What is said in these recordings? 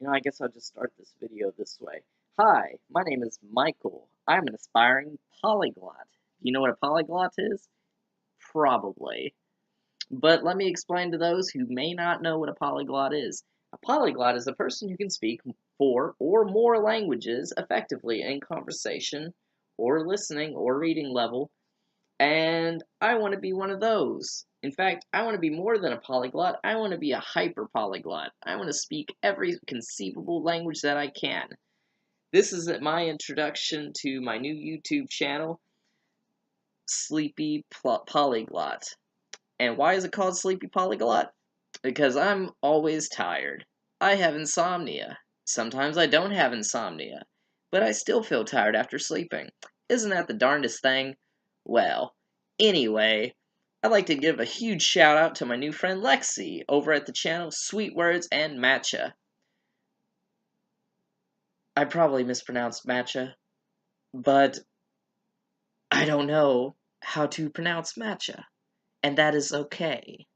I guess I'll just start this video this way. Hi, my name is Michael. I'm an aspiring polyglot. You know what a polyglot is? Probably. But let me explain to those who may not know what a polyglot is. A polyglot is a person who can speak 4 or more languages effectively in conversation, or listening, or reading level, and I want to be one of those. In fact, I want to be more than a polyglot. I want to be a hyper polyglot. I want to speak every conceivable language that I can. This is my introduction to my new YouTube channel, Sleepy Polyglot. And why is it called Sleepy Polyglot? Because I'm always tired. I have insomnia. Sometimes I don't have insomnia, but I still feel tired after sleeping. Isn't that the darndest thing? Well, anyway, I'd like to give a huge shout out to my new friend Lexi over at the channel Sweet Words and Matcha. I probably mispronounced matcha, but I don't know how to pronounce matcha, and that is okay.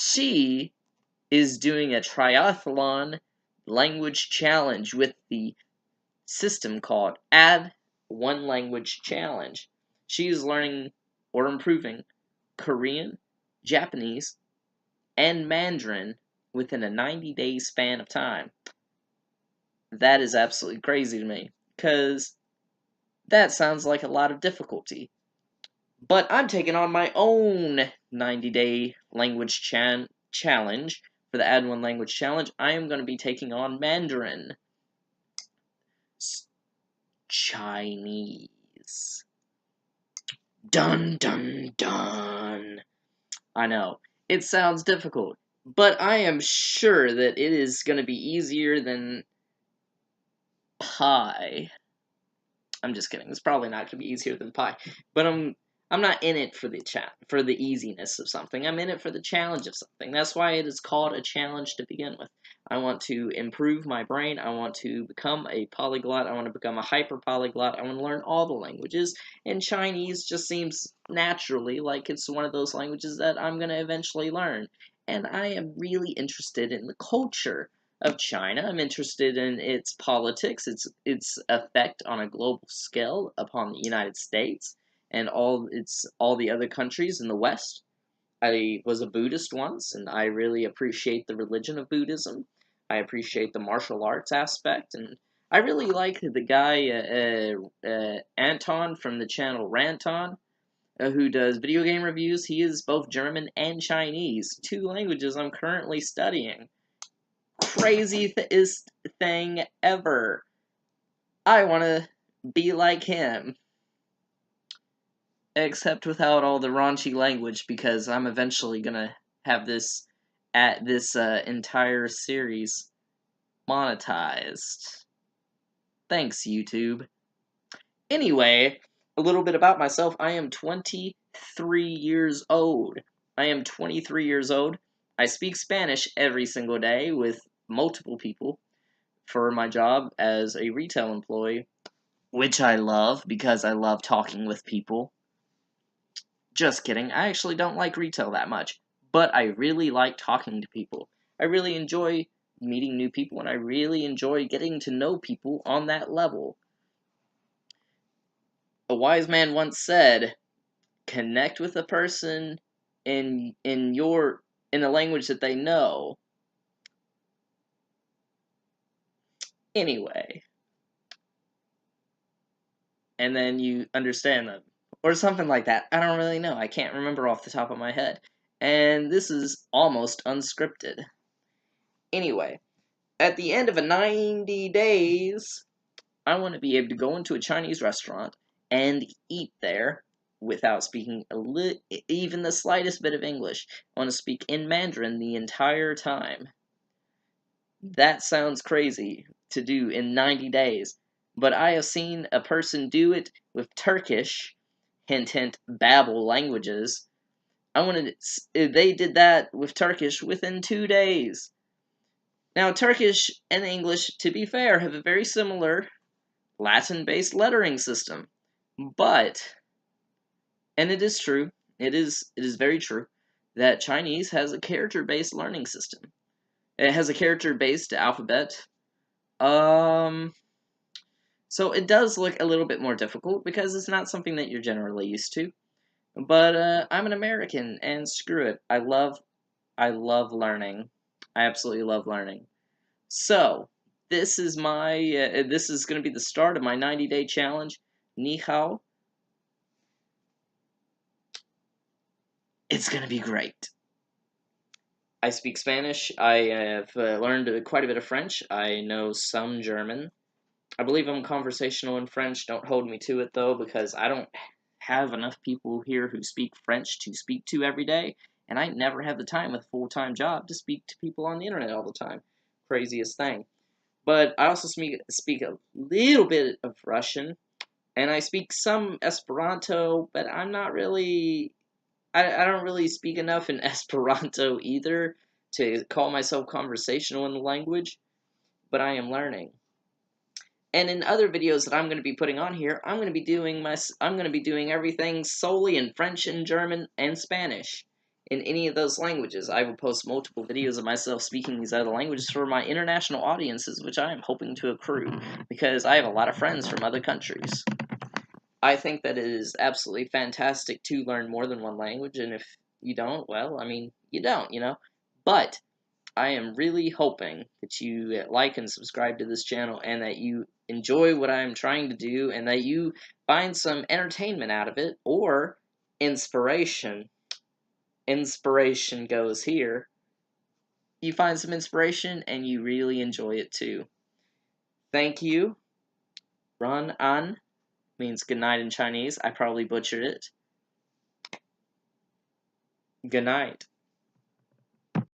She is doing a triathlon language challenge with the system called Add One Language Challenge. She is learning or improving Korean, Japanese, and Mandarin within a 90-day span of time. That is absolutely crazy to me, because that sounds like a lot of difficulty. But I'm taking on my own 90-day language challenge. For the Add One Language Challenge, I am going to be taking on Mandarin. Chinese. Dun dun dun. I know, it sounds difficult, but I am sure that it is going to be easier than pie. I'm just kidding. It's probably not going to be easier than pie, but I'm not in it for the easiness of something. I'm in it for the challenge of something. That's why it is called a challenge to begin with. I want to improve my brain. I want to become a polyglot. I want to become a hyper polyglot. I want to learn all the languages, and Chinese just seems naturally like it's one of those languages that I'm going to eventually learn. And I am really interested in the culture of China. I'm interested in its politics, its effect on a global scale upon the United States and all the other countries in the West. I was a Buddhist once, and I really appreciate the religion of Buddhism. I appreciate the martial arts aspect, and I really like the guy Anton from the channel Ranton, who does video game reviews. He is both German and Chinese, 2 languages I'm currently studying. Craziest thing ever. I want to be like him. Except without all the raunchy language, because I'm eventually gonna have this entire series monetized. Thanks, YouTube. Anyway, a little bit about myself. I am 23 years old. I am 23 years old. I speak Spanish every single day with multiple people for my job as a retail employee, which I love because I love talking with people. Just kidding, I actually don't like retail that much, but I really like talking to people. I really enjoy meeting new people, and I really enjoy getting to know people on that level. A wise man once said, connect with a person in a language that they know. Anyway, and then you understand them. Or something like that. I don't really know. I can't remember off the top of my head. And this is almost unscripted. Anyway, at the end of a 90 days, I want to be able to go into a Chinese restaurant and eat there without speaking even the slightest bit of English. I want to speak in Mandarin the entire time. That sounds crazy to do in 90 days, but I have seen a person do it with Turkish, hint hint, Babel languages. They did that with Turkish within 2 days. Now, Turkish and English, to be fair, have a very similar Latin-based lettering system, but, and it is true, it is very true, that Chinese has a character-based learning system. It has a character-based alphabet. So it does look a little bit more difficult because it's not something that you're generally used to. But I'm an American, and screw it. I love learning. I absolutely love learning. So this is this is going to be the start of my 90-day challenge. Ni hao. It's going to be great. I speak Spanish. I have learned quite a bit of French. I know some German. I believe I'm conversational in French. Don't hold me to it, though, because I don't have enough people here who speak French to speak to every day, and I never have the time with a full-time job to speak to people on the internet all the time. Craziest thing. But I also speak a little bit of Russian, and I speak some Esperanto, but I'm not really... I don't really speak enough in Esperanto either to call myself conversational in the language, but I am learning. And in other videos that I'm going to be putting on here, I'm going to be doing everything solely in French and German and Spanish. In any of those languages, I will post multiple videos of myself speaking these other languages for my international audiences, which I am hoping to accrue, because I have a lot of friends from other countries. I think that it is absolutely fantastic to learn more than one language, and if you don't, well, I mean, you don't, you know? But I am really hoping that you like and subscribe to this channel, and that you enjoy what I'm trying to do, and that you find some entertainment out of it, or inspiration. Inspiration goes here. You find some inspiration, and you really enjoy it too. Thank you. Ran an means good night in Chinese. I probably butchered it. Good night.